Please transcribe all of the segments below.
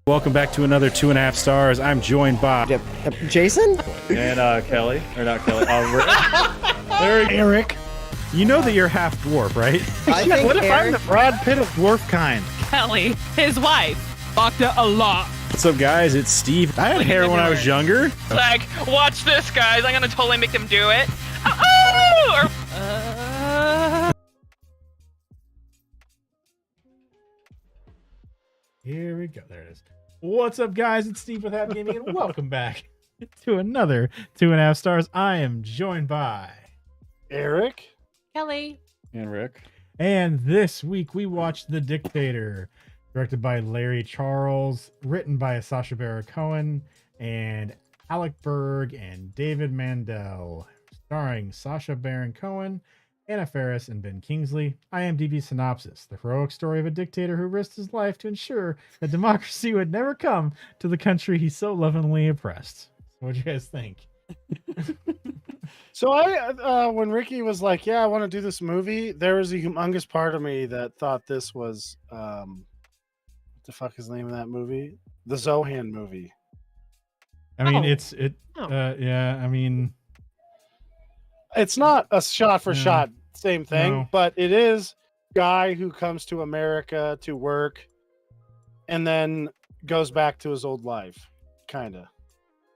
Welcome back to another 2.5 stars. I'm joined by Jason and Kelly, or not Kelly, Erik. You know that you're half dwarf, right? What if I'm the Brad Pitt of dwarf kind? Kelly, his wife, fucked it a lot. What's up, guys? It's Steve. I had hair when I was younger. Like, watch this, guys. I'm gonna totally make them do it. Oh! Here we go. There it is. What's up, guys? It's Steve with Hap Gaming, and welcome back to another 2.5 stars. I am joined by Erik, Kelly. and Rick. and this week we watched The Dictator, directed by Larry Charles, written by Sacha Baron Cohen and Alec Berg and David Mandel, starring Sacha Baron Cohen, Anna Faris, and Ben Kingsley. IMDb synopsis: the heroic story of a dictator who risked his life to ensure that democracy would never come to the country he so lovingly oppressed. What do you guys think? So when Ricky was like, "Yeah, I want to do this movie," there was a humongous part of me that thought this was what the fuck is the name of that movie? The Zohan movie. I mean, Oh. yeah. I mean, It's not a shot for No. shot same thing, No. but it is guy who comes to America to work and then goes back to his old life, kind of.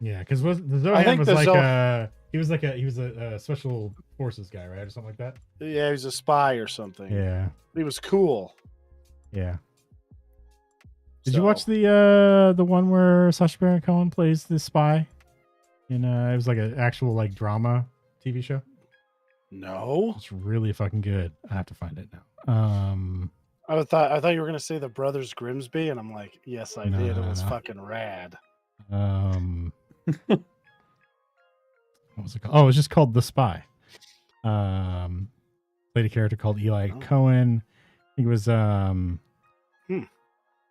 yeah, because the I Zohan think was the like he was a special forces guy, right, or something like that. Yeah, he was a spy or something. Yeah, He was cool. yeah. Did you So- watch the one where Sacha Baron Cohen plays the spy? In it was like an actual like drama TV show. No, It's really fucking good. I have to find it now. I thought you were gonna say the Brothers Grimsby, and I'm like, yes, I No, did. It no, was no. fucking rad. What was it called? Oh, it was just called The Spy. Played a character called Eli Oh. Cohen. I think it was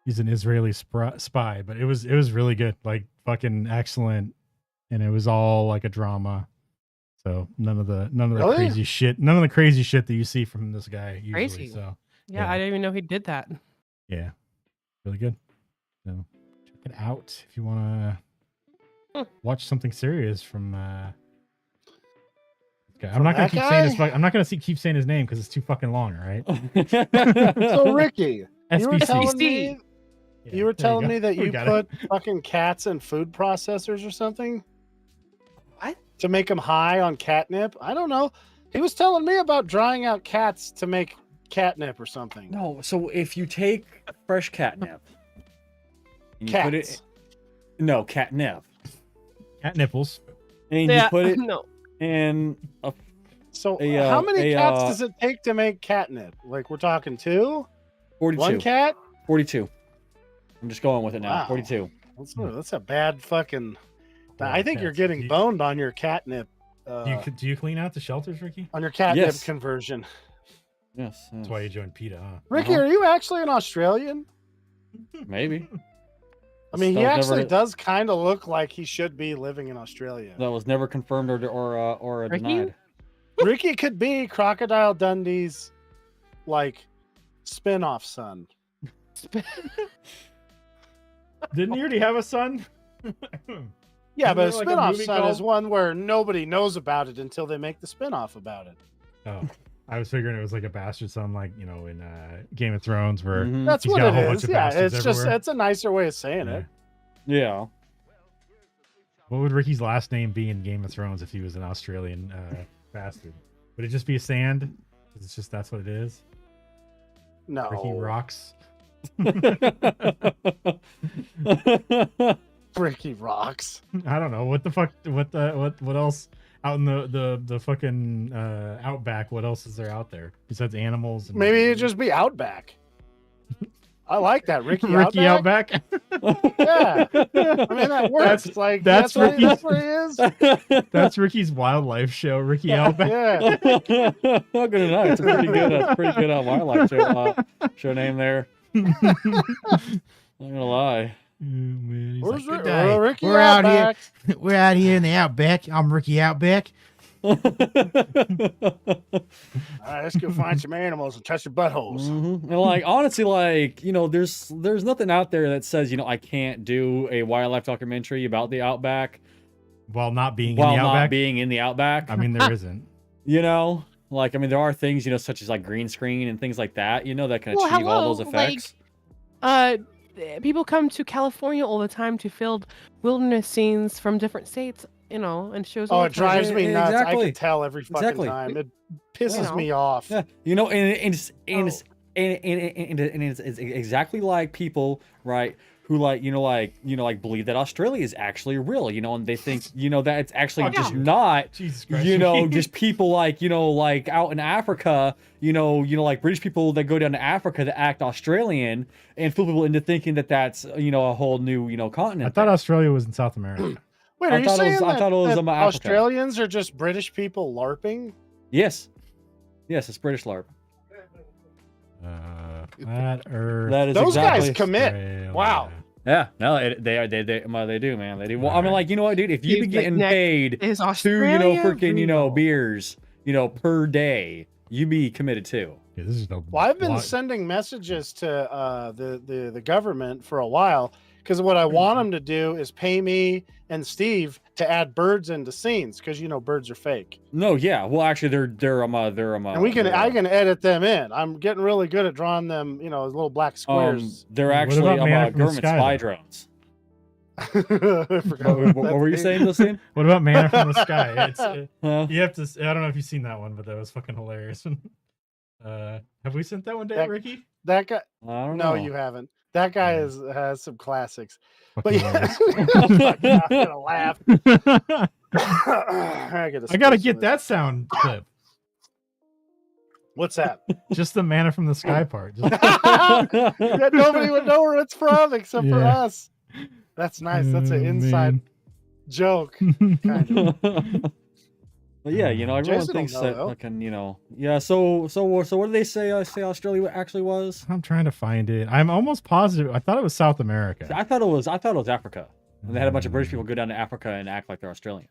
he's an Israeli spy, but it was really good, like fucking excellent, and it was all like a drama. So none of the Really? crazy shit, that you see from this guy usually. Crazy. So Yeah, Yeah. I didn't even know he did that. yeah, really good. So check it out if you want to watch something serious from. I'm not gonna that keep saying his. guy? I'm not gonna keep saying his name because it's too fucking long. All right. So Ricky, you were SBC. telling me Yeah, you were there telling go. me that We you got put it. fucking cats in food processors or something. What? To make them high on catnip? I don't know. He was telling me about drying out cats to make catnip or something. No, so if you take fresh catnip, and you put Cats. it, no catnip, Cat nipples. and Yeah, you put it no. in a So A, how many a, cats does it take to make catnip? Like we're talking 2? 42. 1 cat? 42. I'm just going with it now. Wow. 42. That's a bad fucking. I think you're Cats. getting boned on your catnip. Do you clean out the shelters, Ricky? On your catnip Yes. conversion. Yes. That's why you joined PETA, huh? Ricky, are you actually an Australian? Maybe. I mean, he That was actually never- does kind of look like he should be living in Australia. That was never confirmed or Ricky? denied. Ricky could be Crocodile Dundee's like spin-off son. Didn't he already have a son? Yeah, Isn't but there a like a spin-off movie son is called- one where nobody knows about it until they make the spin-off about it. Oh, I was figuring it was like a bastard son, like in Game of Thrones, where Mhm. That's He's what got a it whole bunch is. of Yeah, bastards it's just everywhere. it's a nicer way of saying Yeah. it. Yeah. What would Ricky's last name be in Game of Thrones if he was an Australian bastard? Would it just be a Sand? 'Cause it's just that's what it is. No. Ricky rocks. Ricky rocks. I don't know what the fuck. What else out in the fucking outback? What else is there out there besides animals? And Maybe it'd just be Outback. I like that. Ricky Outback. Yeah. I mean that works. That's- Like that's that's Ricky's- where he is. That's Ricky's wildlife show. Ricky Outback. Yeah. Good enough. It's pretty good. That's pretty good on wildlife show name there. Not gonna lie. Oh, man, he's Where's like, Rick? "Good day. Ricky We're out Outback. here. We're out here in the outback. I'm Ricky Outback. All right, let's go find some animals and touch their buttholes. And like honestly, like there's nothing out there that says I can't do a wildlife documentary about the outback While not being while in the not outback. being in the outback. I mean, there isn't. Like there are things such as like green screen and things like that that can Well, achieve all those hello, like, effects. People come to California all the time to film wilderness scenes from different states, and shows. Oh, all it the time. drives me nuts. I Exactly. can tell every fucking Exactly. time. It pisses Yeah. me off. Yeah, and it's exactly like people, right? Who believe that Australia is actually real, and they think that it's actually Fuck just you. not. Jesus Christ. Just people like out in Africa, like British people that go down to Africa to act Australian and fool people into thinking that that's a whole new continent. I thought Australia was in South America. Wait, I are you thought it was- saying I thought it was that Africa. Australians are just British people LARPing? yes, it's British LARP. Flat Earth. That is Those exactly. guys commit. Australia. Wow. Yeah, no, they do, man. They do. Well, I mean, like, you know what, dude? If you be Dude, getting next paid Is 2, Australia freaking, real? beers, per day, you be committed too. Yeah, this is the. Well, I've been lot- sending messages to the government for a while because what I want them to do is pay me and Steve to add birds into scenes because birds are fake, No, yeah. Well, actually, they're and I can edit them in. I'm getting really good at drawing them, little black squares. they're What actually about Man from the government Sky, spy though? drones. I forgot What were you saying, Lucien? What about Manna from the Sky? Huh? You have to. I don't know if you've seen that one, but that was fucking hilarious. Have we sent that one to That- Ricky? That guy? I don't No, know. you haven't. That guy has some classics. But Fucking yeah, hilarious. I'm gonna laugh. I I gotta get that sound clip. What's that? Just the Manna from the Sky part. Just, Yeah, nobody would know where it's from except for Yeah. us. That's nice. That's an Oh, inside man. joke. Kind of. But yeah, everyone Jason will thinks know, that though. fucking, yeah. So what do they say? Say Australia actually was? I'm trying to find it. I'm almost positive. I thought it was South America. I thought it was Africa. And they had a bunch of British people go down to Africa and act like they're Australian.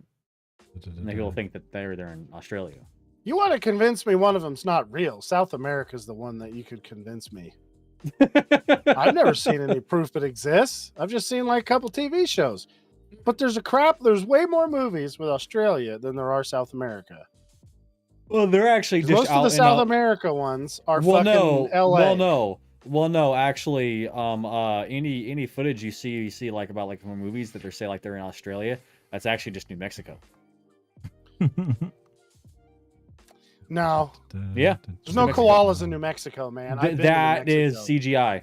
And they people think that they're in Australia. You want to convince me one of them's not real? South America's the one that you could convince me. I've never seen any proof it exists. I've just seen like a couple TV shows. But there's way more movies with Australia than there are South America. Well, they're actually 'Cause just most out of the in South America ones are well, fucking no, LA. well, no. Actually, any footage you see like about like from movies that they're like they're in Australia, that's actually just New Mexico. No, Yeah. there's no Mexico. koalas in New Mexico, man. I've been to New That is Mexico. CGI.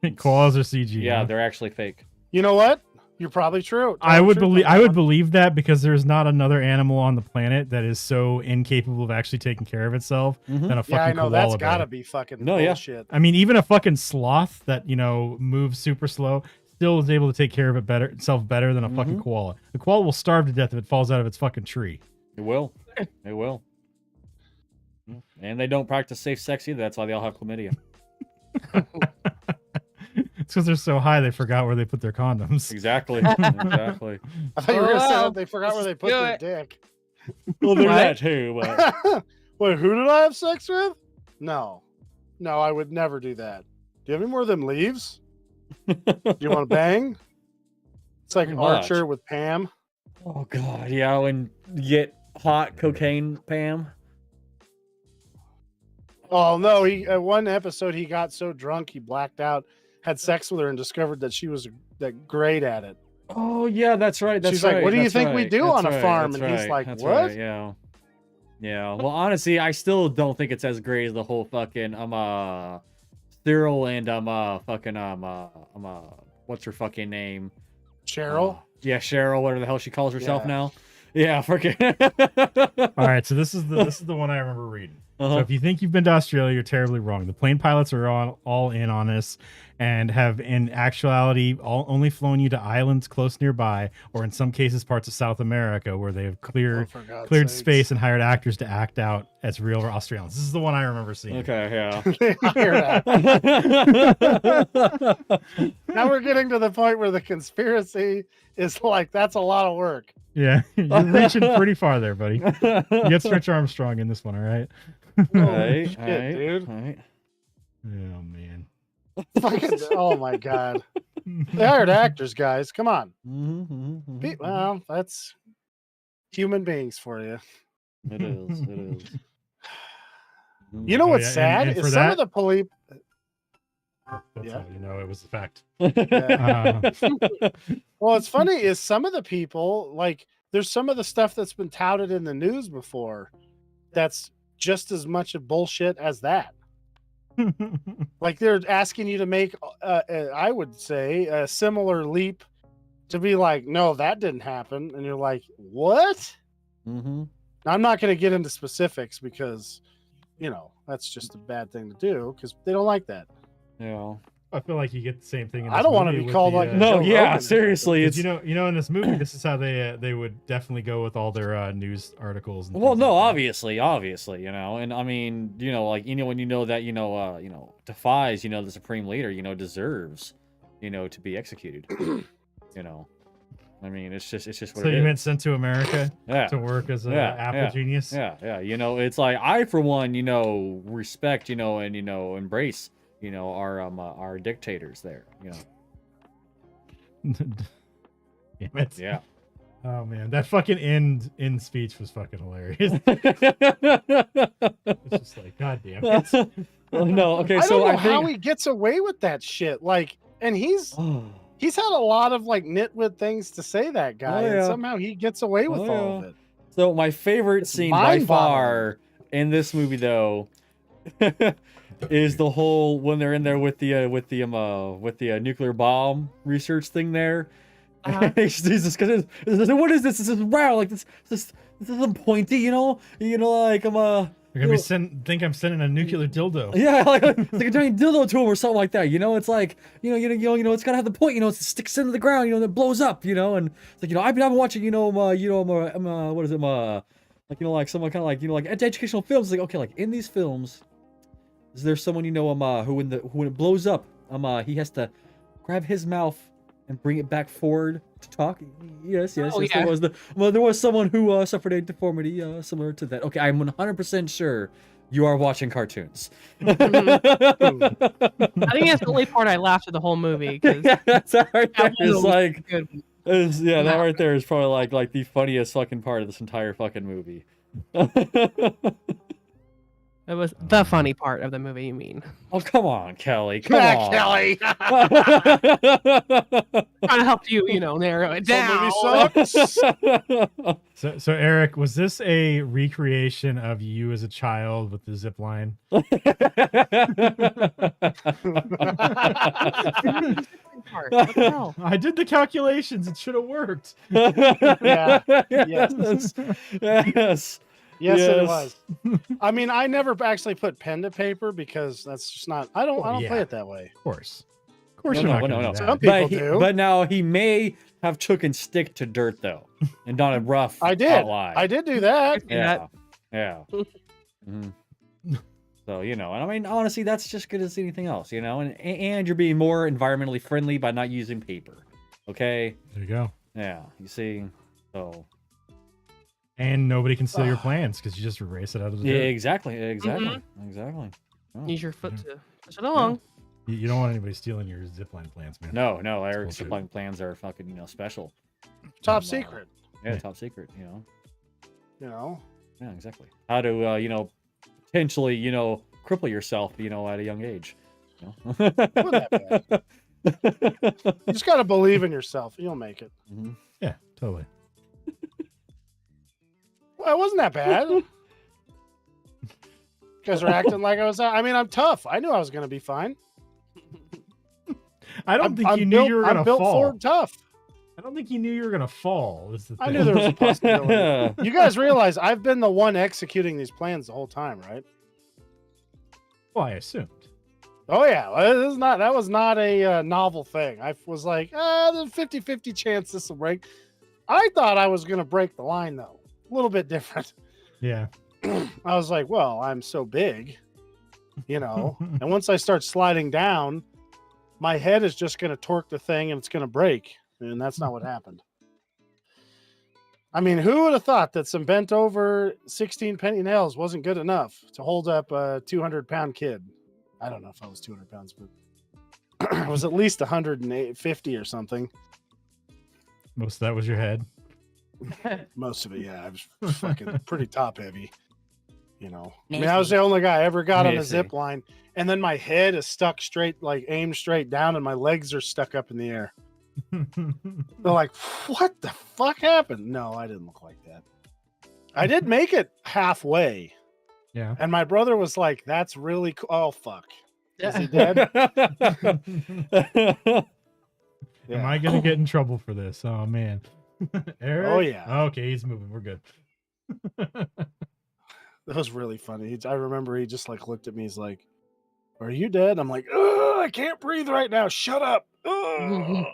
Koalas are CG. Yeah, huh? they're actually fake. You know what? You're probably true. I would believe. I would believe. believe that because there's not another animal on the planet that is so incapable of actually taking care of itself Mhm. than a fucking Yeah, I know koala that's bear. gotta be fucking No, yeah. bullshit. I mean, even a fucking sloth that moves super slow still is able to take care of itself better than a fucking koala. The koala will starve to death if it falls out of its fucking tree. It will. It will. And they don't practice safe sex either. That's why they all have chlamydia. It's because they're so high they forgot where they put their condoms. Exactly. Exactly. I thought you were gonna say Well, that they forgot where they put do their it. dick. Well, there's What? that too. But Wait, who did I have sex with? No, I would never do that. Do you have any more of them leaves? Do you want to bang? It's like Pretty much. Archer with Pam. oh god, yeah, and get hot cocaine, Pam. Oh no, he at one episode he got so drunk he blacked out, had sex with her, and discovered that she was great at it. Oh yeah, that's right. That's She's like, right. "What do you that's think we right, do that's on a right, farm?" that's And he's right, like, that's "What?" right, yeah. Yeah. Well, honestly, I still don't think it's as great as the whole fucking Cyril and what's her fucking name? Cheryl. Yeah, Cheryl, whatever the hell she calls herself Yeah. now. Yeah, freaking. All right, so this is the one I remember reading. So Uh-huh. if you think you've been to Australia, you're terribly wrong. The plane pilots are all in on this and have in actuality only flown you to islands close nearby, or in some cases parts of South America where they have Oh, cleared for God's sakes. space and hired actors to act out as real Australians. This is the one I remember seeing. Okay, yeah. They hire Now we're getting to the point where the conspiracy is like that's a lot of work. Yeah, you're reaching pretty far there, buddy. You get Stretch Armstrong in this one, all right? Right, shit, right, dude. right. Oh man. Fucking, oh my god. They hired actors, guys. Come on. Well, that's human beings for you. It is. It is. You know Oh, what's yeah, sad and for is some that- of the police. That's Yeah. how you know it was a fact. Yeah. Uh, Well, it's funny is some of the people like there's some of the stuff that's been touted in the news before that's just as much of bullshit as that. Like they're asking you to make, I would say, a similar leap to be like, no, that didn't happen, and you're like, what? Mm-hmm. I'm not going to get into specifics because, that's just a bad thing to do because they don't like that. Yeah. I feel like you get the same thing. In I this don't wanna movie be with called the, like a No, Joe yeah, Rogan. seriously. It's you know, in this movie, this is how they would definitely go with all their news articles. And well, things no, like that. obviously, and I mean, like, when you know that, defies, the supreme leader, deserves, to be executed. I mean, it's just what So it you is. meant sent to America Yeah. to work as an Yeah, Apple yeah, genius? Yeah, it's like I, for one, respect, and embrace, our dictators there, Damn it. Yeah. Oh man, that fucking end speech was fucking hilarious. It's just like, god damn it. Well, no, okay, I so don't know I how think. he gets away with that shit. Like, and he's had a lot of like nitwit things to say, that guy, Oh, and yeah. somehow he gets away with Oh, all of yeah. it. So my favorite It's scene by mind-boggling. far in this movie, though, is the whole when they're in there with the nuclear bomb research thing there. Uh-huh. Jesus, because what is this? This is round, like this isn't pointy, like You're gonna think I'm sending a nuclear dildo. yeah, like it's like a giant dildo to him or something like that. It's like it's gotta have the point. It sticks into the ground. It blows up. And it's like I've been watching. What is it? Like some kind of like educational films. It's like, okay, like in these films, is there someone who when it blows up, he has to grab his mouth and bring it back forward to talk? Yes. Oh, Yes, yeah. there was someone who suffered a deformity similar to that. Okay, I'm 100% sure you are watching cartoons. I think that's the only part I laughed at the whole movie because That's right there is like, good. that right there is probably like the funniest fucking part of this entire fucking movie. It was the funny part of the movie. You mean? Oh, come on, Kelly. Come Matt on. Kelly. Trying to help you, narrow it down. movie sucks. So Eric, was this a recreation of you as a child with the zip line? Part. What the hell? I did the calculations. It should have worked. Yeah. Yes. Yes. Yes, it Yes. was. I mean, I never actually put pen to paper because that's just not. I don't yeah. play it that way. Of course. Of course No, you're no, not no, gonna no. do Some that. people But, do. but now he may have taken stick to dirt though, and done a rough. I did. outline. I did do that. Yeah. Yeah. Mhm. So, and I mean, honestly, that's just good as anything else, and you're being more environmentally friendly by not using paper. Okay. There you go. Yeah. You see. So. And nobody can steal your plans because you just erase it out of the Yeah. dirt. Exactly. Exactly. Mm-hmm. Exactly. Oh. Use your foot to push it along. You don't want anybody stealing your zipline plans, man. No. Eric's bullshit. supplying plans are fucking, special. Top secret. Yeah. Yeah. Top secret. You know. Yeah. Exactly. How to, potentially, cripple yourself, at a young age. Wasn't that bad. You just gotta believe in yourself. You'll make it. Mhm. Yeah, totally. Well, it wasn't that bad. You guys are acting like I was. I mean, I'm tough. I knew I was gonna be fine. I don't think you knew you were I'm gonna built fall. for tough. I don't think you knew you were gonna fall. Is the thing. I knew there was a possibility. You guys realize I've been the one executing these plans the whole time, right? Well, I assumed. Oh yeah, well, this is not. That was not a novel thing. I was like, there's a 50-50 chance this will break. I thought I was gonna break the line though. A little bit different. Yeah. I was like, well, I'm so big, and once I start sliding down, my head is just gonna torque the thing and it's gonna break, and that's not what happened. I mean, who would have thought that some bent over 16 penny nails wasn't good enough to hold up a 200-pound kid? I don't know if I was 200 pounds, but it was at least 150 or something. Most of that was your head. Most of it, yeah. I was fucking pretty top heavy. You know, I mean, I was the only guy I ever got on a zip line, and then my head is stuck straight, like aimed straight down, and my legs are stuck up in the air. They're like, what the fuck happened? No, I didn't look like that. I did make it halfway. Yeah. And my brother was like, that's really cool. Oh, fuck. Is he dead? Am I gonna get in trouble for this? Oh man. Eric? Oh, yeah. Okay, he's moving. We're good. That was really funny. I remember he just like looked at me. He's like, are you dead? I'm like, oh, I can't breathe right now. Shut up. Ugh.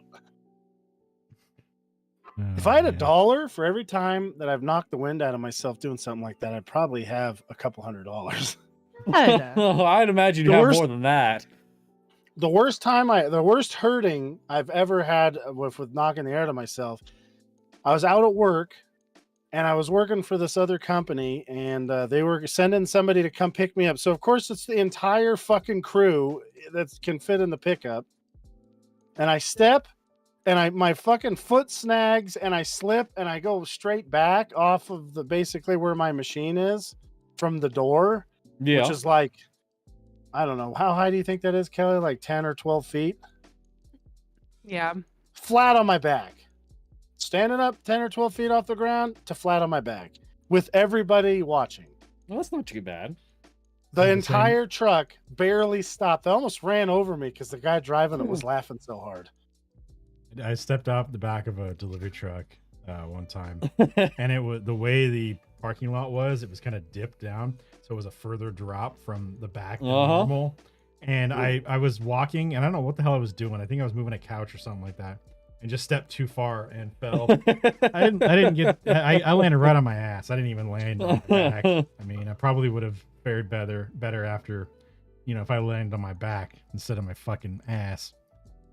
If I had $1 for every time that I've knocked the wind out of myself doing something like that, I'd probably have a couple $100. I'd imagine you have more than that. The worst hurting I've ever had with knocking the air out of myself, I was out at work and I was working for this other company, and they were sending somebody to come pick me up. So of course it's the entire fucking crew that can fit in the pickup. And I step and my fucking foot snags and I slip and I go straight back off of basically where my machine is from the door, which is like, I don't know. How high do you think that is, Kelly? Like 10 or 12 feet? Yeah. Flat on my back. Standing up 10 or 12 feet off the ground to flat on my back with everybody watching. Well, that's not too bad. The entire truck barely stopped. They almost ran over me because the guy driving it was laughing so hard. I stepped off the back of a delivery truck one time, and it was the way the parking lot was. It was kind of dipped down, so it was a further drop from the back than normal. And I was walking, and I don't know what the hell I was doing. I think I was moving a couch or something like that, and just stepped too far and fell. I landed right on my ass. I didn't even land on my back. I mean, I probably would have fared better after, if I landed on my back instead of my fucking ass.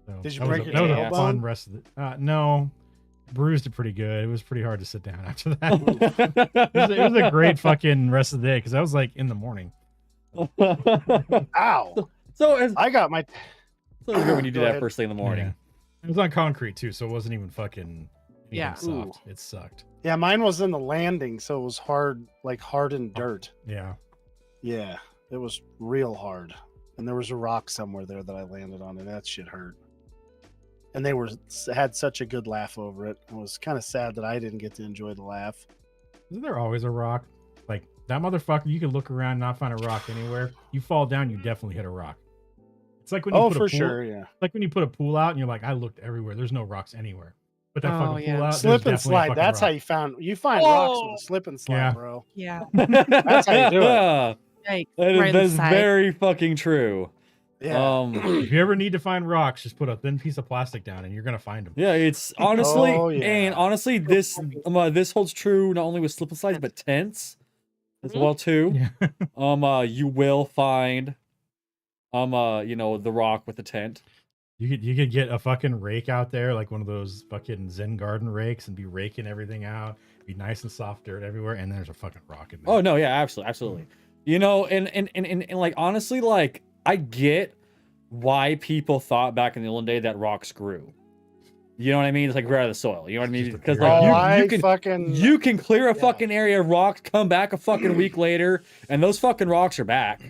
So did you break your tailbone? That was a fun rest of the no. Bruised it pretty good. It was pretty hard to sit down after that. it was a great fucking rest of the day because I was like in the morning. Ow. I got my. So it's good when you do that first thing in the morning. Yeah. It was on concrete too, so it wasn't even fucking soft. It sucked. Yeah, mine was in the landing, so it was hard, like hardened dirt. Yeah. Yeah, it was real hard. And there was a rock somewhere there that I landed on, and that shit hurt. And they had such a good laugh over it. It was kind of sad that I didn't get to enjoy the laugh. Isn't there always a rock? Like that motherfucker, you can look around and not find a rock anywhere. You fall down, you definitely hit a rock. It's like when you put a pool, sure, yeah. Like when you put a pool out and you're like, I looked everywhere. There's no rocks anywhere. But that fucking pool out, slip and slide. That's rock. how you find rocks with a slip and slide, bro. Yeah. That's how you do it. Like, that is very fucking true. Yeah. If you ever need to find rocks, just put a thin piece of plastic down and you're gonna find them. Yeah, it's honestly and honestly this holds true not only with slip and slides but tents as well too. Yeah. You will find the rock with the tent. You could get a fucking rake out there, like one of those fucking Zen garden rakes, and be raking everything out, be nice and soft dirt everywhere, and there's a fucking rock in there. Oh no, yeah, absolutely. And like honestly, like I get why people thought back in the old day that rocks grew. You know what I mean? It's like right out of the soil. You know what I mean? Because like you can clear a fucking area of rocks, come back a fucking week later, and those fucking rocks are back.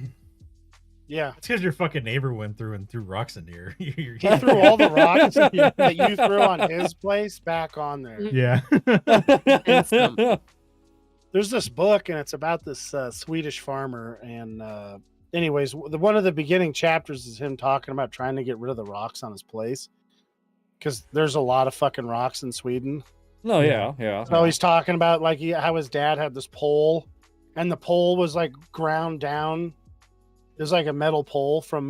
Yeah, it's because your fucking neighbor went through and threw rocks into here. He threw all the rocks that you threw on his place back on there. Yeah. There's this book, and it's about this Swedish farmer. And anyways, one of the beginning chapters is him talking about trying to get rid of the rocks on his place because there's a lot of fucking rocks in Sweden. Oh yeah. So he's talking about like how his dad had this pole, and the pole was like ground down. There's like a metal pole from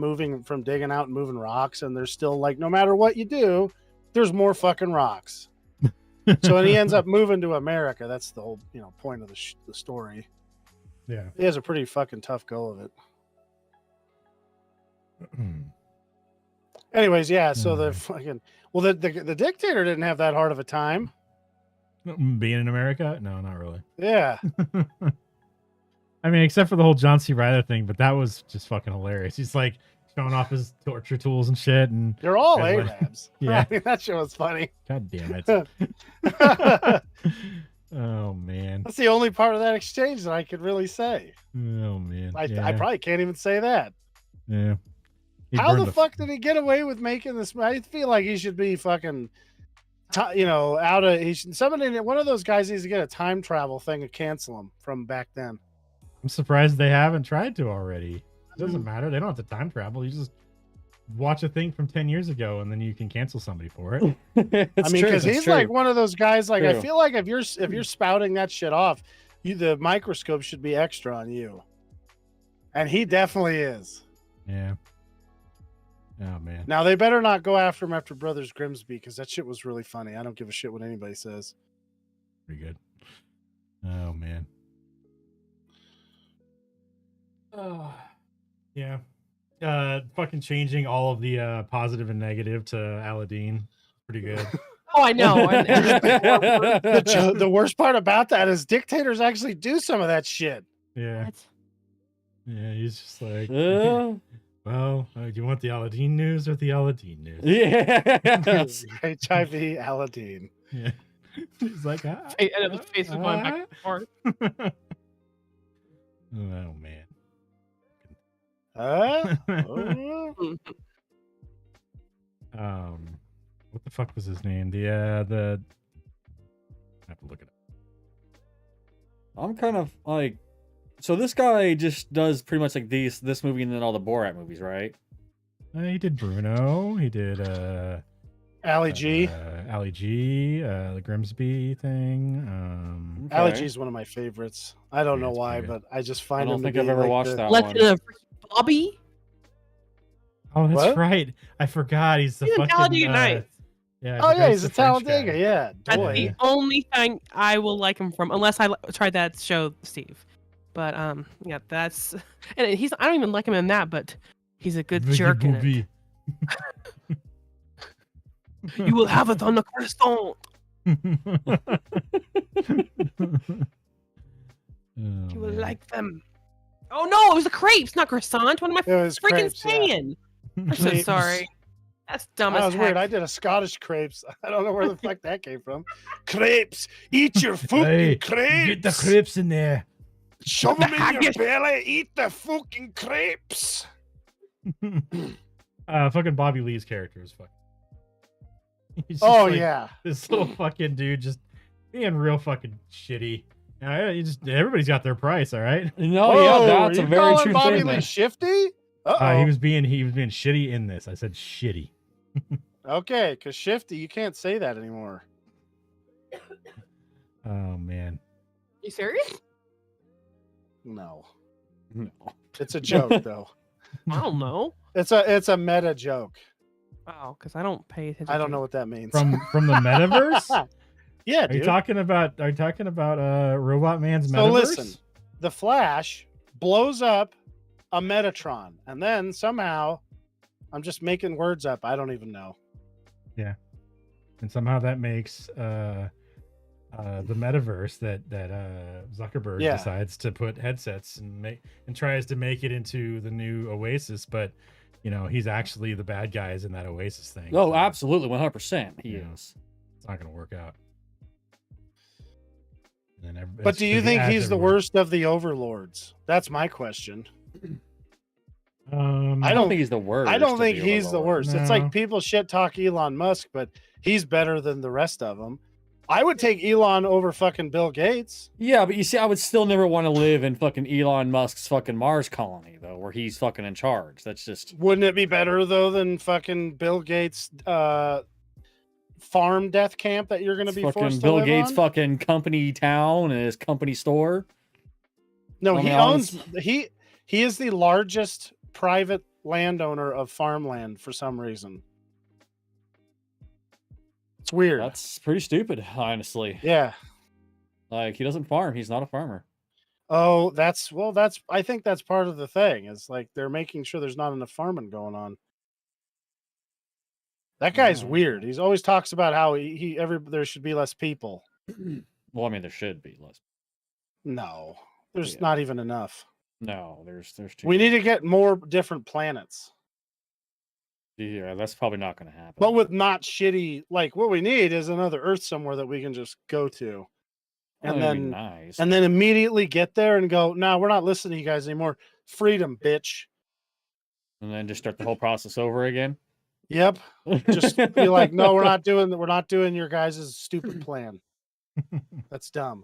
digging out and moving rocks, and there's still like no matter what you do, there's more fucking rocks. So when he ends up moving to America, that's the whole point of the story. Yeah, he has a pretty fucking tough go of it. Anyways, yeah. So the fucking the dictator didn't have that hard of a time. Being in America? No, not really. Yeah. I mean, except for the whole John C. Reilly thing, but that was just fucking hilarious. He's like showing off his torture tools and shit, and They're all Guys, like- Arabs. Yeah. I mean, that shit was funny. God damn it. That's Oh man. the only part of that exchange that I could really say. Oh man. I yeah. probably can't even say that. Yeah. He How burned the fuck did he get away with making this? I feel like he should be fucking, out of. He should, somebody, one of those guys needs to get a time travel thing and cancel him from back then. I'm surprised they haven't tried to already. It Mm. doesn't matter. They don't have to time travel. You just watch a thing from 10 years ago and then you can cancel somebody for it. I mean, because he's like one of those guys. Like, I True. feel like if you're spouting that shit off, the microscope should be extra on you, and he definitely is. Yeah. Oh man. Now they better not go after him after Brothers Grimsby, because that shit was really funny. I don't give a shit what anybody says. Pretty good. Oh man. Oh yeah. Fucking changing all of the positive and negative to Aladdin. Pretty good. Oh, I know. The worst part about that is dictators actually do some of that shit. Yeah. What? Yeah, he's just like, Uh, well, do you want the Aladdin news or the Aladdin news? yeah. HIV Aladdin. Yeah. He's like, And the face was going back and forth. Oh man. Huh? What the fuck was his name? The I have to look it up. I'm kind of like, so this guy just does pretty much like this movie and then all the Borat movies, right? He did Bruno. He did Ali G. Ali G. The Grimsby thing. Okay. Ali G is one of my favorites. I don't Yeah, know it's why, pretty good. but I just I find don't him think to I've be ever like watched the- that Legend one. of Bobby. Oh, that's What? right. I forgot. He's the He's in fucking. Talladega Nights. Yeah. I Oh forgot yeah, he's a the French Talladega. guy. Yeah, That's boy. the only thing I will like him from, unless I tried that show, Steve. But yeah, that's and he's. I don't even like him in that, but he's a good Vicky jerk in it. Booby. You will have it on the croissant. You will like them. Oh no, it was the crepes, not croissant. What am I It was freaking crepes, yeah. saying? I'm so Crepes. sorry. That's dumb That as was heck. weird. I did a Scottish crepes. I don't know where the fuck that came from. Crepes. Eat your fucking Hey, crepes. Get the crepes in there. Shove them in your haggis. belly. Eat the fucking crepes. Fucking Bobby Lee's character is fucking. He's just Oh like yeah. this little fucking dude just being real fucking shitty. Everybody's got their price, all right. No, Whoa, yeah, that's are a you very calling true Bobby statement. Lee shifty? Uh-oh. He was being shitty in this. I said shitty. Okay, because shifty, you can't say that anymore. Oh man. You serious? No. No. It's a joke though. I don't know. It's a meta joke. Oh, because I don't pay attention. I don't to know it. what that means. From the metaverse? Yeah, Are you dude. talking about Robot Man's So metaverse? listen, the Flash blows up a Metatron, and then somehow, I'm just making words up. I don't even know. And somehow that makes the metaverse that Zuckerberg Yeah. decides to put headsets and tries to make it into the new Oasis, but he's actually the bad guys in that Oasis thing. Oh, so absolutely, 100%. He Yeah. is. It's not going to work out. And then But do you think he's the worst of the overlords? That's my question. I I don't think he's the worst. I don't of think he's the overlords. worst. It's No. like people shit talk Elon Musk, but he's better than the rest of them. I would take Elon over fucking Bill Gates. Yeah, but you see, I would still never want to live in fucking Elon Musk's fucking Mars colony, though, where he's fucking in charge. That's just. Wouldn't it be better though than fucking Bill Gates' farm death camp that you're going to be fucking forced to Bill live Gates' on? fucking company town and his company store. No, I he mean, owns he is the largest private landowner of farmland for some reason. It's weird. That's pretty stupid, honestly. Yeah. Like, he doesn't farm. He's not a farmer. Oh, that's I think that's part of the thing. Is like they're making sure there's not enough farming going on. That guy's Oh. weird. He's always talks about how there should be less people. Well, I mean, there should be less. No, there's Yeah. not even enough. No, there's too. We need to get more different planets, Yeah, that's probably not going to happen. but with not shitty. Like what we need is another Earth somewhere that we can just go to, Well, and that'd be then nice. and then immediately get there and go. No, we're not listening to you guys anymore. Freedom, bitch. And then just start the whole process over again. Yep. Just be like, no, we're not doing your guys' stupid plan. That's dumb.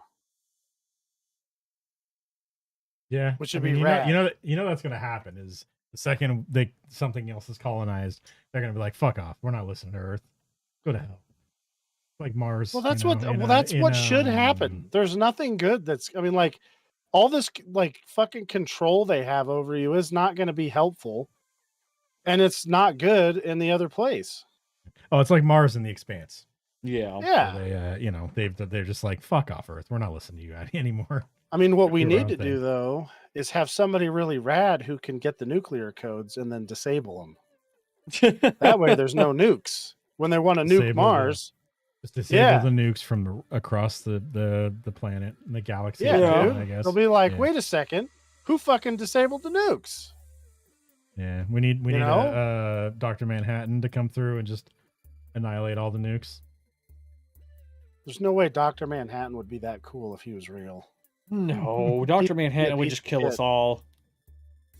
Yeah, Which would I mean, be you rad. know that's gonna happen is the second something else is colonized, they're gonna be like, "Fuck off, we're not listening to Earth. Go to hell." Like Mars. Well, that's you know, what. in, Well, that's in, what should happen. There's nothing good. That's. I mean, like all this like fucking control they have over you is not going to be helpful, and it's not good in the other place. Oh, it's like Mars in The Expanse. Yeah. Yeah. So they're just like, "Fuck off, Earth. We're not listening to you anymore." I mean, what we Do our need own to thing. do though is have somebody really rad who can get the nuclear codes and then disable them. That way, there's no nukes when they want to nuke Disable the- Mars. Just disable Yeah. the nukes from across the planet and the galaxy. Yeah, Yeah. dude. I guess They'll be like, Yeah. wait a second, who fucking disabled the nukes? Yeah, we need You know? a Dr. Manhattan to come through and just annihilate all the nukes. There's no way Dr. Manhattan would be that cool if he was real. No, Dr. Manhattan would piece just of kill us shit. all.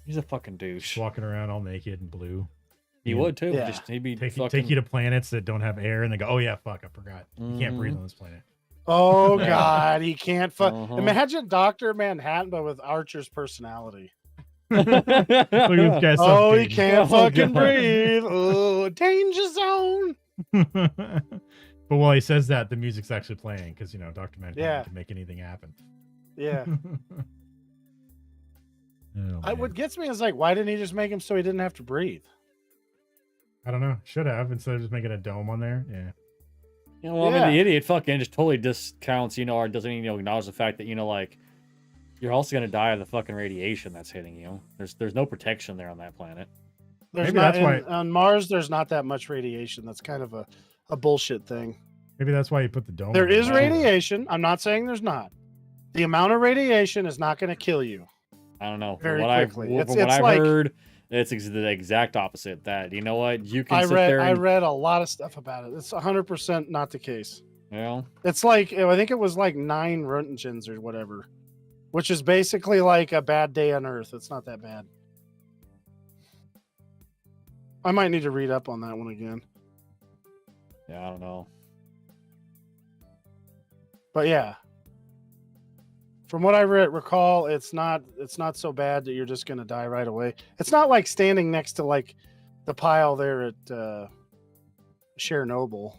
He's a fucking douche. Just walking around all naked and blue. He Yeah. would too. Yeah. He'd be Take fucking. you to planets that don't have air, and they go, "Oh yeah, fuck, I forgot. You can't breathe Mhm. on this planet." Oh Yeah. God, he can't. Uh-huh. Imagine Dr. Manhattan, but with Archer's personality. Look at this guy Oh, he suffocating. can't Oh, fucking God. breathe. Oh, danger zone. But while he says that, the music's actually playing because Dr. Manhattan Yeah. can make anything happen. Yeah. Oh, What man. gets me is like, why didn't he just make him so he didn't have to breathe? I don't know. Should have instead of just making a dome on there. Yeah. I mean, the idiot fucking just totally discounts, or doesn't even acknowledge the fact that, like, you're also gonna die of the fucking radiation that's hitting you. There's no protection there on that planet. There's Maybe not that's why- on Mars. There's not that much radiation. That's kind of a bullshit thing. Maybe that's why you put the dome. There on is it. radiation. I'm not saying there's not. The amount of radiation is not going to kill you. I don't know. Very From what quickly. I've, It's- from what it's I've like- heard, it's the exact opposite. That you know what you can I sit there read and a lot of stuff about it. It's 100% not the case. It's like I think it was like 9 Roentgens or whatever, which is basically like a bad day on Earth. It's not that bad. I might need to read up on that one again. yeah, I don't know. But yeah, from what I recall, it's not so bad that you're just gonna die right away. It's not like standing next to like the pile there at Chernobyl.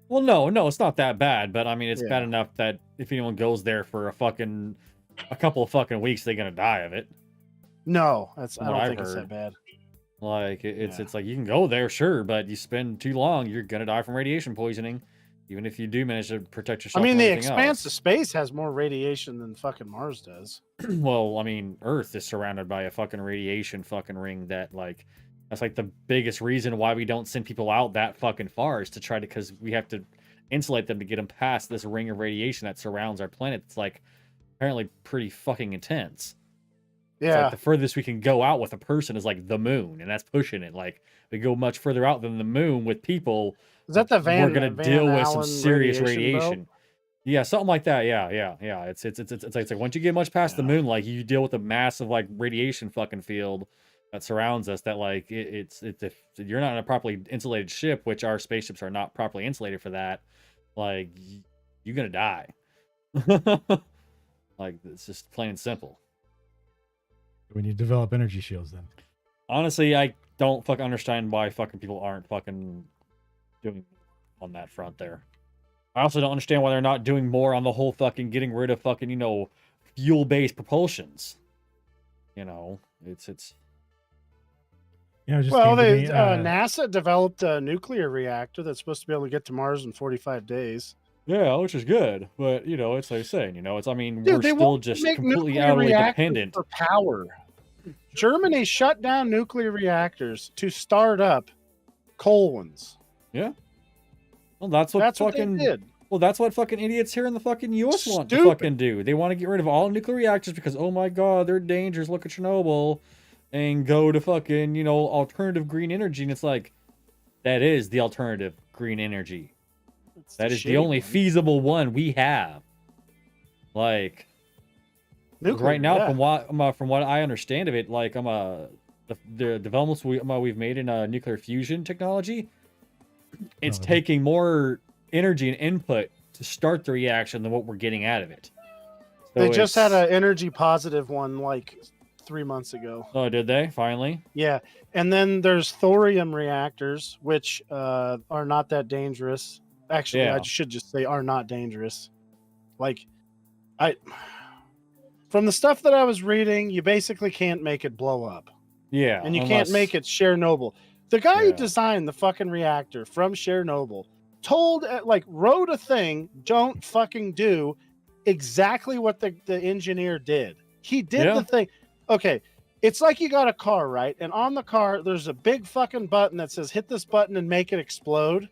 Well, no, it's not that bad. But I mean, it's Yeah. bad enough that if anyone goes there for a couple of fucking weeks, they're gonna die of it. No, I What don't I've think it's heard. that bad. Like it's Yeah. it's like you can go there, sure, but you spend too long, you're gonna die from radiation poisoning, even if you do manage to protect yourself. I mean, from the everything expanse else. of space has more radiation than fucking Mars does. Well, I mean, Earth is surrounded by a fucking radiation fucking ring that's like the biggest reason why we don't send people out that fucking far is to try to, because we have to insulate them to get them past this ring of radiation that surrounds our planet. It's like apparently pretty fucking intense. It's Yeah, like the furthest we can go out with a person is like the moon, and that's pushing it. Like we go much further out than the moon with people. is that the We're gonna Van deal with some Allen serious belt? radiation. Yeah, something like that. Yeah. It's like once you get much past the Yeah. moon, like you deal with a massive like radiation fucking field that surrounds us. That like it's if you're not in a properly insulated ship, which our spaceships are not properly insulated for that, like you're gonna die. Like it's just plain and simple. We need to develop energy shields then. Honestly, I don't fucking understand why fucking people aren't fucking doing on that front there. I also don't understand why they're not doing more on the whole fucking getting rid of fucking, fuel-based propulsions. It's Yeah, it just Well, came to me, NASA developed a nuclear reactor that's supposed to be able to get to Mars in 45 days. yeah, which is good, but it's like saying, it's I mean, Dude, we're they still won't just make completely nuclear utterly reactors dependent. for power. Germany shut down nuclear reactors to start up coal ones. Well, that's what That's fucking what they did. Well, that's what fucking idiots here in the fucking U.S. want to Stupid. fucking do. They want to get rid of all nuclear reactors because, oh my god, they're dangerous. Look at Chernobyl. And go to fucking, alternative green energy. And it's like, that is the alternative green energy. It's That is the shitty only one. feasible one we have. Like, Nuclear, right now, yeah. from what I understand of it, like, the developments we've made in nuclear fusion technology, it's taking more energy and input to start the reaction than what we're getting out of it. So They just had it's- an energy positive one like 3 months ago. Oh, did they finally? Yeah, and then there's thorium reactors, which are not that dangerous. Actually, Yeah. I should just say are not dangerous. Like, from the stuff that I was reading, you basically can't make it blow up, Yeah, and you can't unless- make it Chernobyl. The guy who Yeah. designed the fucking reactor from Chernobyl wrote a thing, don't fucking do exactly what the engineer did. He did Yeah. the thing. Okay, it's like you got a car, right? And on the car, there's a big fucking button that says hit this button and make it explode.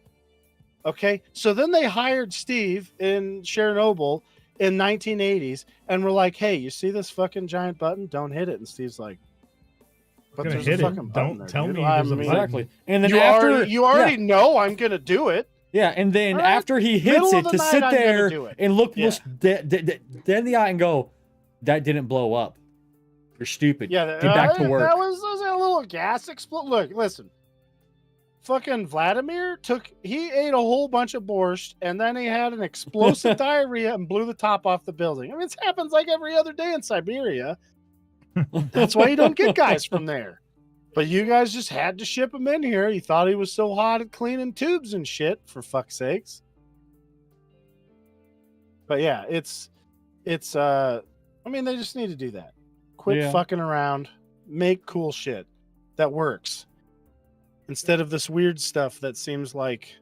Okay, so then they hired Steve in Chernobyl in 1980s and were like, hey, you see this fucking giant button? Don't hit it. And Steve's like, but Gonna there's hit a it. fucking button Don't there, tell dude. me I there's a mean, button. Exactly. And then you after already know I'm gonna do it. Yeah, and then All right. after he Middle hits of it, the to night, sit I'm gonna there do it. and look Yeah. dead in the eye and go, that didn't blow up. You're stupid. Yeah, Get back to work. That was a little gas explode. Look, listen. Fucking Vladimir he ate a whole bunch of borscht and then he had an explosive diarrhea and blew the top off the building. I mean, it happens like every other day in Siberia. That's why you don't get guys from there. But you guys just had to ship him in here. You thought he was so hot at cleaning tubes and shit, for fuck's sakes. But yeah, I mean, they just need to do that. Quit Yeah. fucking around. Make cool shit that works. Instead of this weird stuff that seems like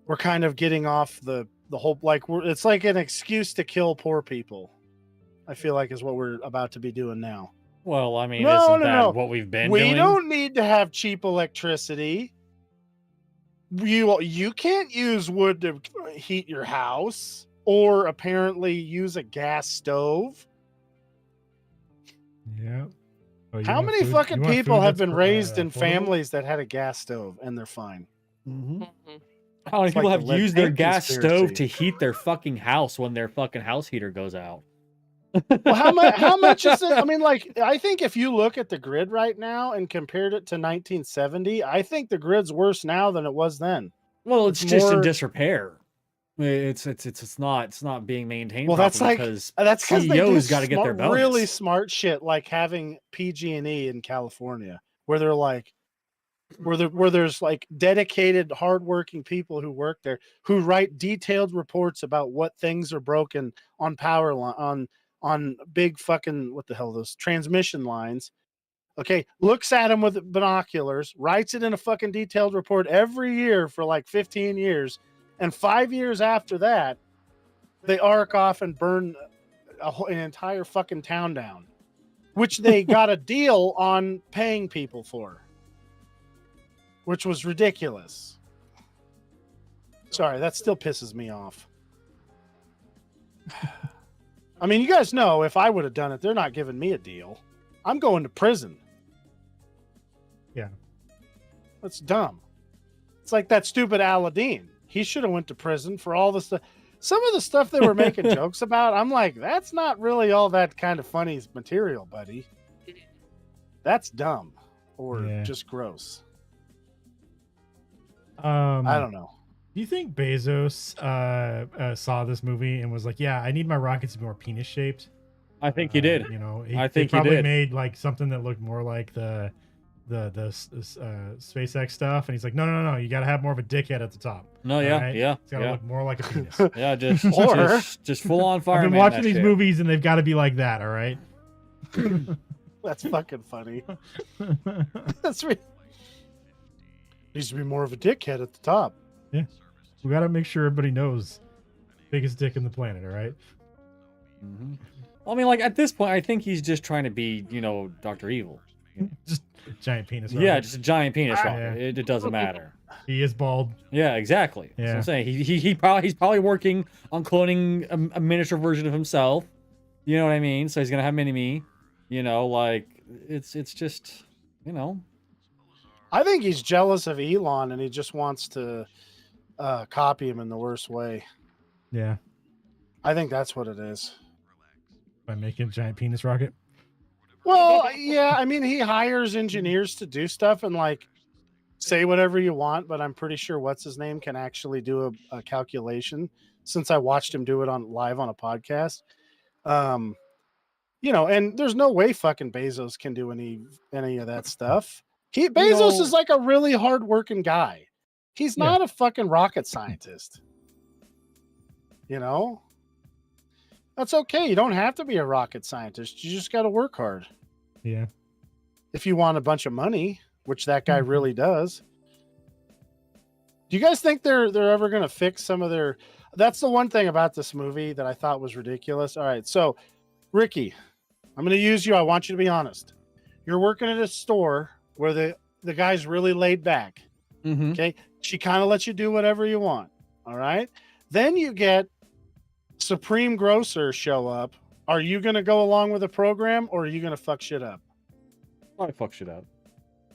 we're kind of getting off the whole, it's like an excuse to kill poor people. I feel like is what we're about to be doing now. Well, I mean, No, isn't no, that no. what we've been We doing? don't need to have cheap electricity. You can't use wood to heat your house or apparently use a gas stove. Yeah. Oh, you How want many food- fucking you want people food have that's been raised in affordable? families that had a gas stove and they're fine? Mhm. Mhm. How many It's like people the have lead used their paint gas conspiracy. stove to heat their fucking house when their fucking house heater goes out? Well, how much is it? I mean, I think if you look at the grid right now and compared it to 1970, I think the grid's worse now than it was then. Well, it's It's just in more- disrepair. It's not being maintained Well, that's properly like because that's because they do CEOs got to get their really bonus. smart shit, like having PG&E in California, where they're like, where there's like dedicated, hardworking people who work there who write detailed reports about what things are broken on power line on big fucking what the hell those transmission lines. Okay, looks at them with binoculars, writes it in a fucking detailed report every year for like 15 years, and 5 years after that, they arc off and burn an entire fucking town down, which they got a deal on paying people for, which was ridiculous. Sorry, that still pisses me off. I mean, you guys know if I would have done it, they're not giving me a deal. I'm going to prison. Yeah. That's dumb. It's like that stupid Aladdin. He should have went to prison for all the stuff. Some of the stuff they were making jokes about, I'm like, that's not really all that kind of funny material, buddy. That's dumb or Yeah. just gross. I I don't know. Do you think Bezos saw this movie and was like, "Yeah, I need my rockets to be more penis shaped"? I think he did. You know, I they think he probably did. made like something that looked more like the SpaceX stuff, and he's like, "No, you got to have more of a dickhead at the top. No, yeah, Alright? yeah, It's got to yeah, look more like a penis." yeah. Just Or- just full on fire. I've been watching these movies, and they've got to be like that. All right. That's fucking funny. That's needs to be more of a dickhead at the top. We got to make sure everybody knows biggest dick in the planet. All right. I mean, like at this point, I think he's just trying to be, Dr. Evil. Just a giant penis. Yeah, rocket. just a giant penis Ah, rocket. It doesn't matter. He is bald. Yeah, exactly. That's what Yeah. I'm saying. He's probably working on cloning a miniature version of himself. You know what I mean? So he's gonna have mini-me. You know, like it's just, you know. I think he's jealous of Elon and he just wants to copy him in the worst way. Yeah. I think that's what it is. By making a giant penis rocket. Well, yeah, I mean, he hires engineers to do stuff and like say whatever you want, but I'm pretty sure what's his name can actually do a calculation since I watched him do it on live on a podcast. You know, and there's no way fucking Bezos can do any of that stuff. Bezos is like a really hardworking guy. He's not a fucking rocket scientist. You know? That's okay. You don't have to be a rocket scientist. You just got to work hard. Yeah. If you want a bunch of money, which that guy really does. Do you guys think they're ever going to fix some of their... That's the one thing about this movie that I thought was ridiculous. All right, so Ricky, I'm going to use you. I want you to be honest. You're working at a store where the guy's really laid back. Mm-hmm. Okay. She kind of lets you do whatever you want. All right. Then you get Supreme Grocer show up. Are you going to go along with the program or are you going to fuck shit up? I fuck shit up.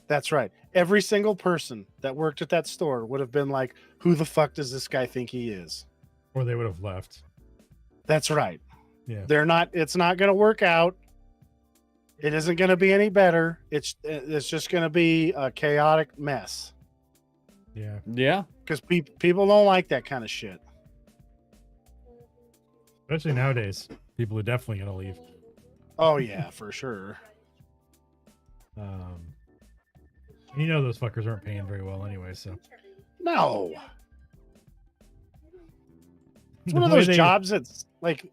That's right. Every single person that worked at that store would have been like, who the fuck does this guy think he is? Or they would have left. That's right. Yeah. It's not going to work out. It isn't going to be any better. It's just going to be a chaotic mess. Yeah. Yeah. Because people don't like that kind of shit. Especially nowadays. People are definitely going to leave. Oh, yeah, for sure. You know those fuckers aren't paying very well anyway, so. No. It's The one of way those they- jobs that's like,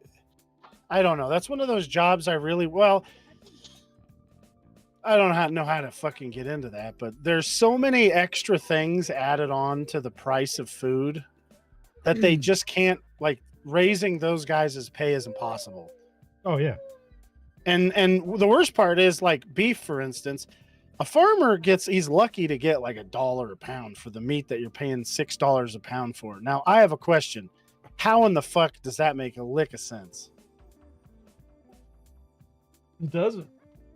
I don't know. That's one of those jobs I really, well, I don't know how to fucking get into that, but there's so many extra things added on to the price of food that they just can't, like, raising those guys' pay is impossible. Oh, yeah. And the worst part is, like, beef, for instance, a farmer he's lucky to get like $1 a pound for the meat that you're paying $6 a pound for. Now, I have a question. How in the fuck does that make a lick of sense? It doesn't.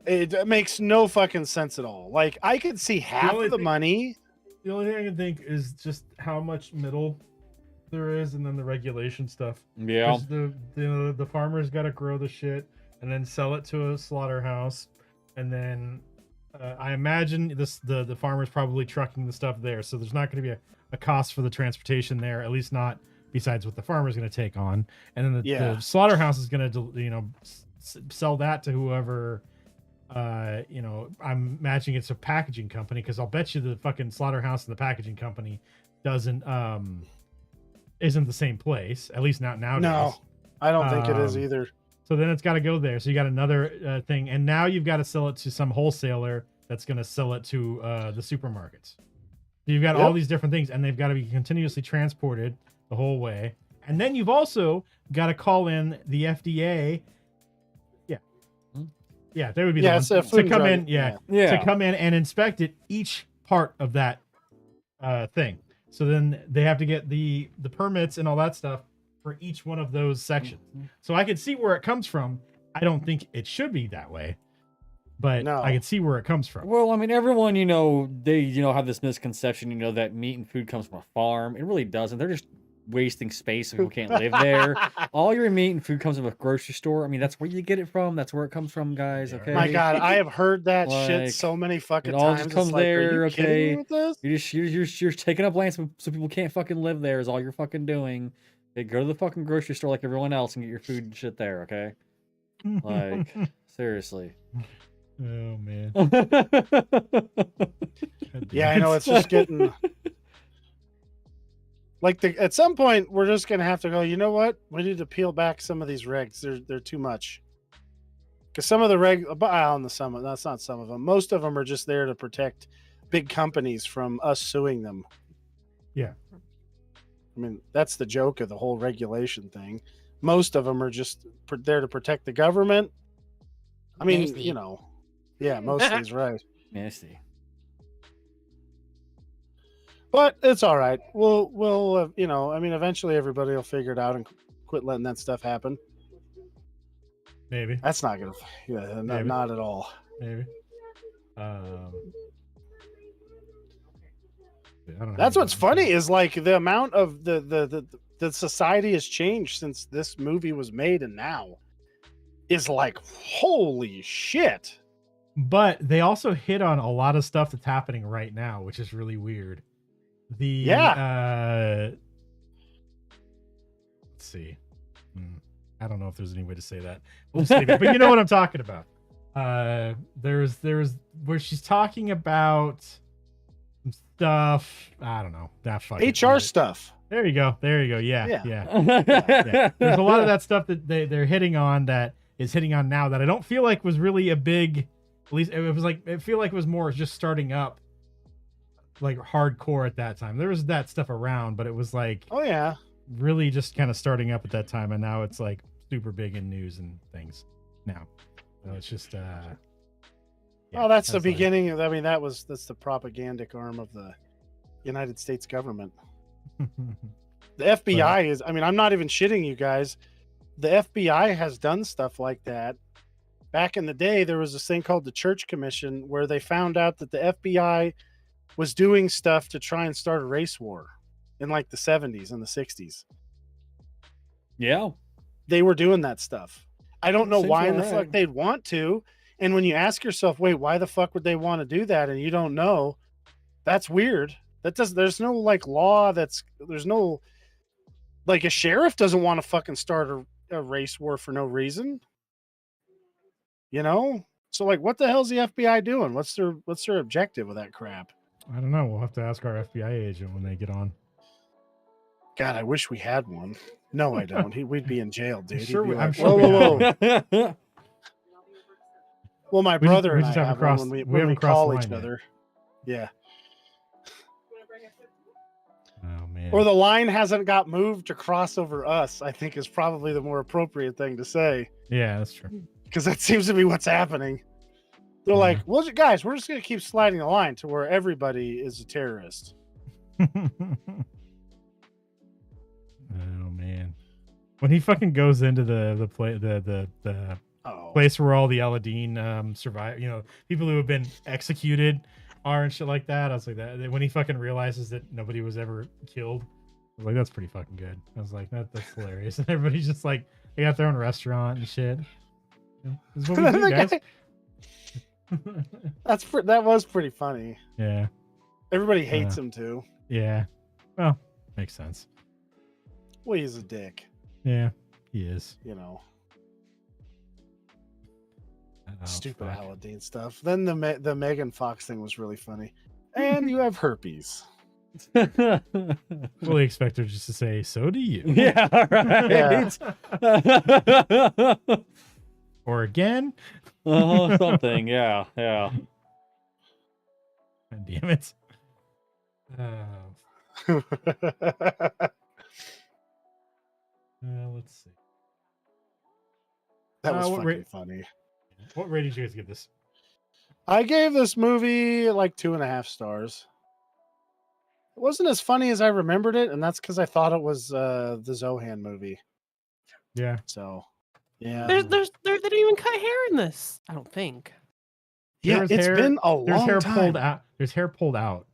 It makes no fucking sense at all. Like, I could see half only of the thing- money. The only thing I can think is just how much middle there is, and then the regulation stuff. Yeah. 'Cause the farmer's got to grow the shit and then sell it to a slaughterhouse, and then I imagine the farmer's probably trucking the stuff there, so there's not going to be a cost for the transportation there, at least not besides what the farmer's going to take on, and then the slaughterhouse is going to sell that to whoever. I'm imagining it's a packaging company, because I'll bet you the fucking slaughterhouse and the packaging company isn't the same place, at least not nowadays. No, I don't think it is either. So then it's got to go there. So you got another thing, and now you've got to sell it to some wholesaler that's going to sell it to the supermarkets. So you've got all these different things, and they've got to be continuously transported the whole way. And then you've also got to call in the FDA. Yeah, they would be the ones it's a food to come and in. drug, To come in and inspect it, each part of that thing. So then they have to get the permits and all that stuff for each one of those sections. So I can see where it comes from. I don't think it should be that way, but No. I can see where it comes from. Well, I mean, everyone, they, have this misconception, that meat and food comes from a farm. It really doesn't. They're just wasting space so people can't live there. All your meat and food comes from a grocery store. I mean, that's where you get it from. That's where it comes from, guys. Yeah. Okay. My God, I have heard that Like, shit so many fucking it all times. just It's comes like, there, are you kidding okay? me with this? You're taking up land so people can't fucking live there. Is all you're fucking doing. Okay, go to the fucking grocery store like everyone else and get your food and shit there. Okay. Like, seriously. Oh man. Yeah, I know. It's just getting like at some point we're just gonna have to go. You know what? We need to peel back some of these regs. They're too much. Because some of the that's not some of them. Most of them are just there to protect big companies from us suing them. Yeah. I mean, that's the joke of the whole regulation thing. Most of them are just there to protect the government. I mean, Yeah, mostly is right. Nasty. But it's all right. We'll you know, I mean, eventually everybody will figure it out and quit letting that stuff happen. Maybe. That's not gonna, yeah, Maybe. not at all. Maybe. I don't know. That's what's funny is like the amount of the society has changed since this movie was made, and now is like holy shit. But they also hit on a lot of stuff that's happening right now, which is really weird. Let's see. I don't know if there's any way to say that. We'll just leave it, but you know what I'm talking about. There's where she's talking about some stuff. I don't know. That fucking HR stuff. There you go. Yeah. Yeah. Yeah. There's a lot of that stuff that they're hitting on that is hitting on now that I don't feel like was really a big. At least it was like I feel like it was more just starting up, like hardcore at that time. There was that stuff around, but it was like Oh yeah. really just kind of starting up at that time, and now it's like super big in news and things now. So it's just Well, that's the like- beginning of, I mean, that's the propagandic arm of the United States government. The FBI is, I mean, I'm not even shitting you guys. The FBI has done stuff like that. Back in the day, there was this thing called the Church Commission where they found out that the FBI was doing stuff to try and start a race war in like the 70s and the 60s. Yeah. They were doing that stuff. I don't know Seems why in the alright. fuck they'd want to. And when you ask yourself, wait, why the fuck would they want to do that? And you don't know, that's weird. There's no like law there's no, like a sheriff doesn't want to fucking start a race war for no reason. You know? So like, what the hell's the FBI doing? What's their objective with that crap? I don't know. We'll have to ask our FBI agent when they get on. God, I wish we had one. No, I don't. We'd be in jail, dude. He'd Sure be we- like, I'm sure whoa, we whoa, have whoa. Well, my We just- brother we and just I haven't have one crossed- when we we haven't crossed call the each line yet. other. Yeah. Oh man. Or the line hasn't got moved to cross over us, I think is probably the more appropriate thing to say. Yeah, that's true. Because that seems to be what's happening. They're Yeah. like, well, guys, we're just going to keep sliding the line to where everybody is a terrorist. Oh man. When he fucking goes into the Oh, place where all the Aladdin survive, you know, people who have been executed are and shit like that. I was like that when he fucking realizes that nobody was ever killed. I was like, that's pretty fucking good. I was like, that's hilarious. And everybody's just like, they got their own restaurant and shit. You know, this is what we do, The guys. guy- that was pretty funny. Yeah. Everybody hates him too. Yeah. Well, makes sense. Well, he's a dick, Yeah, he is. you know. Oh, Stupid fuck. Aladdin stuff. Then the Megan Fox thing was really funny. And you have herpes. Fully expect her just to say, so do you. Yeah, right. Or again. Something. Yeah, yeah. God damn it. Let's see. That was what fucking rate- funny. What rating did you guys give this? I gave this movie like 2.5 stars. It wasn't as funny as I remembered it, and that's because I thought it was the Zohan movie. Yeah. So, yeah, They didn't even cut hair in this. I don't think. yeah, There's it's hair- been a There's long hair time. pulled out. There's hair pulled out.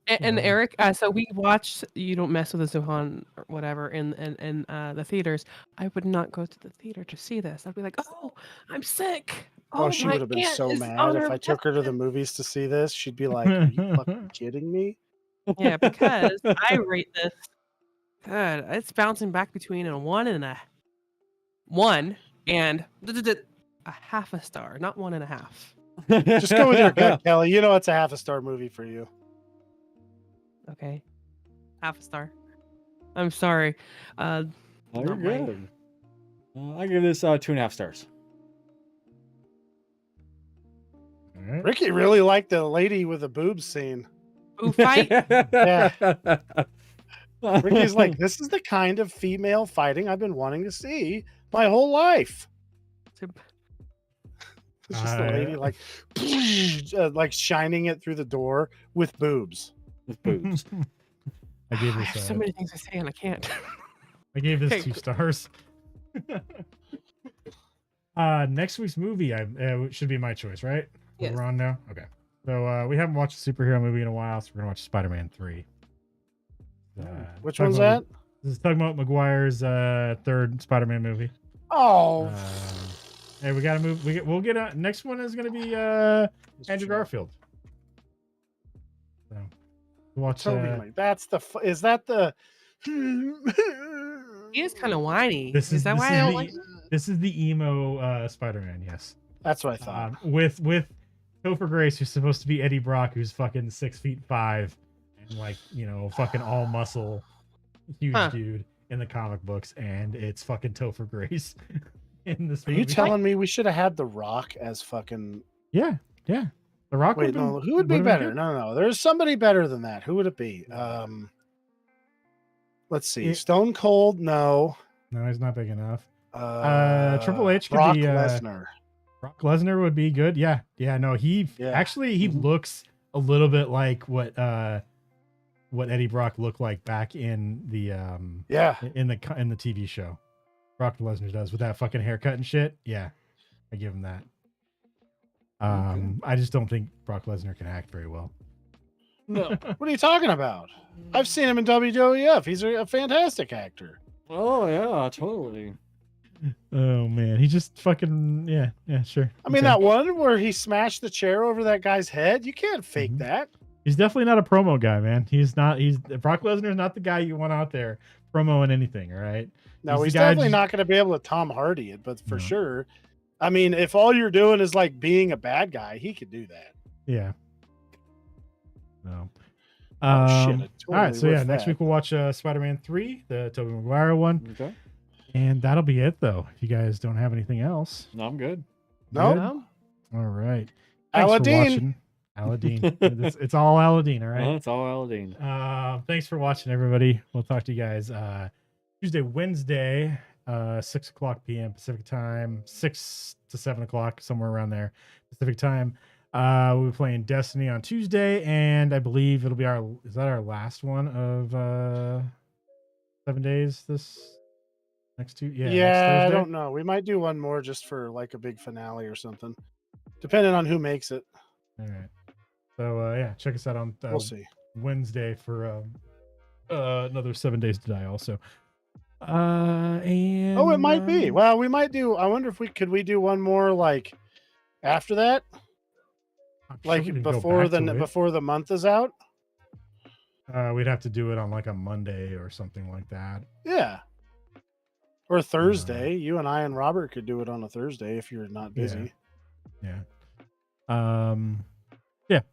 And Yeah. Eric, so we watched You Don't Mess with the Zohan or whatever in the theaters. I would not go to the theater to see this. I'd be like, oh, I'm sick. Oh, she my would have been aunt so is mad on if her I took her to the deathbed." movies to see this. She'd be like, "Are you fucking kidding me?" Yeah, because I rate this. God, it's bouncing back between a 1 and a 1 and a half a star, not 1.5. Just go with your gut, Kelly. You know it's a half a star movie for you. Okay, half a star. I'm sorry. Oh, you're Not mine. good. I give this 2.5 stars. All right. Ricky really liked the lady with the boobs scene. Ooh, fight. Ricky's like, "This is the kind of female fighting I've been wanting to see my whole life." It's just the lady like shining it through the door with boobs. With boobs. I gave I this. have so many things to say and I can't. I gave this Okay. 2 stars. Next week's movie, should be my choice, right? Yes. We're on now. Okay. So we haven't watched a superhero movie in a while, so we're gonna watch Spider-Man 3. Which one's that? This is Tugboat McGuire's third Spider-Man movie. Oh, Hey, we gotta move. We'll get a next one is gonna be Andrew Garfield. So we'll watch. That's the. Is that the? He is kind of whiny. This Is that why I don't like? This is the emo Spider-Man. Yes. That's what I thought. With Topher Grace, who's supposed to be Eddie Brock, who's fucking 6'5" and like fucking all muscle, huge dude in the comic books, and it's fucking Topher Grace in this Are movie. you telling me we should have had The Rock as fucking? Yeah. The Rock. Wait, no. Who would be better? No. There's somebody better than that. Who would it be? Let's see. Stone Cold. No. No, he's not big enough. Triple H could Brock be Lesnar. Brock Lesnar would be good. Yeah. No, he actually he looks a little bit like what Eddie Brock looked like back in the in the TV show. Brock Lesnar does with that fucking haircut and shit. Yeah. I give him that. I just don't think Brock Lesnar can act very well. No. What are you talking about? I've seen him in WWF. He's a fantastic actor. Oh yeah, totally. Oh man, he just fucking yeah, sure. I mean, that one where he smashed the chair over that guy's head. You can't fake that. He's definitely not a promo guy, man. He's Brock Lesnar's not the guy you want out there promoing anything, all right? No, he's definitely not going to be able to Tom Hardy it, but for sure. I mean, if all you're doing is like being a bad guy, he could do that. Yeah. No. Totally all right, so next week we'll watch Spider-Man 3, the Tobey Maguire one. Okay. And that'll be it, though. If you guys don't have anything else. No, I'm good. No. All right. Thanks Aladdin. for watching. Aladdin. it's all Aladdin, all right? It's all Aladdin. Thanks for watching, everybody. We'll talk to you guys Tuesday, Wednesday, 6 o'clock p.m. Pacific time, 6 to 7 o'clock, somewhere around there, Pacific time. We'll be playing Destiny on Tuesday, and I believe it'll be is that our last one of 7 days this next two? Yeah, I don't know. We might do one more just for like a big finale or something, depending on who makes it. All right. So check us out on we'll see. Wednesday for another 7 days to die also. And it might be. Well, we might do. I wonder if we do one more like after that, like before the month is out. We'd have to do it on like a Monday or something like that. Yeah. Or Thursday. You and I and Robert could do it on a Thursday if you're not busy. Yeah.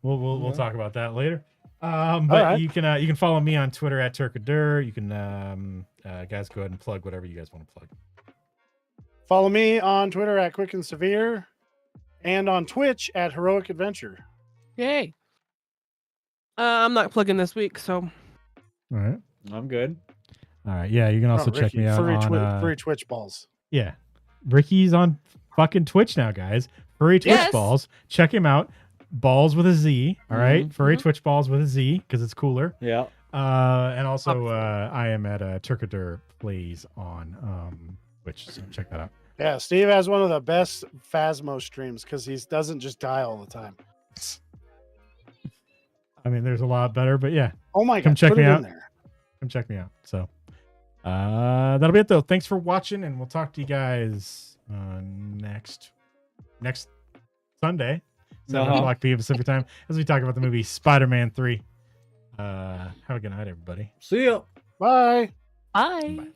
We'll talk about that later. But you can follow me on Twitter at Turkadur. You can guys go ahead and plug whatever you guys want to plug. Follow me on Twitter at Quick and Severe, and on Twitch at Heroic Adventure. Yay. I'm not plugging this week, so. All right. I'm good. All right. Yeah, you can also check me out on Furry Twitch balls. Yeah, Ricky's on fucking Twitch now, guys. Furry Twitch balls. Check him out. Balls with a Z. All right. Furry Twitch balls with a Z because it's cooler. Yeah. And also I am at Turkadur Plays on Twitch, so check that out. Yeah, Steve has one of the best Phasmo streams because he doesn't just die all the time. I mean, there's a lot better, but yeah. Oh my God. Come check me out. Come check me out. So that'll be it though. Thanks for watching, and we'll talk to you guys next Sunday, 7 o'clock p.m. Pacific time, as we talk about the movie Spider-Man 3. Have a good night, everybody. See ya. Bye. Bye. Bye.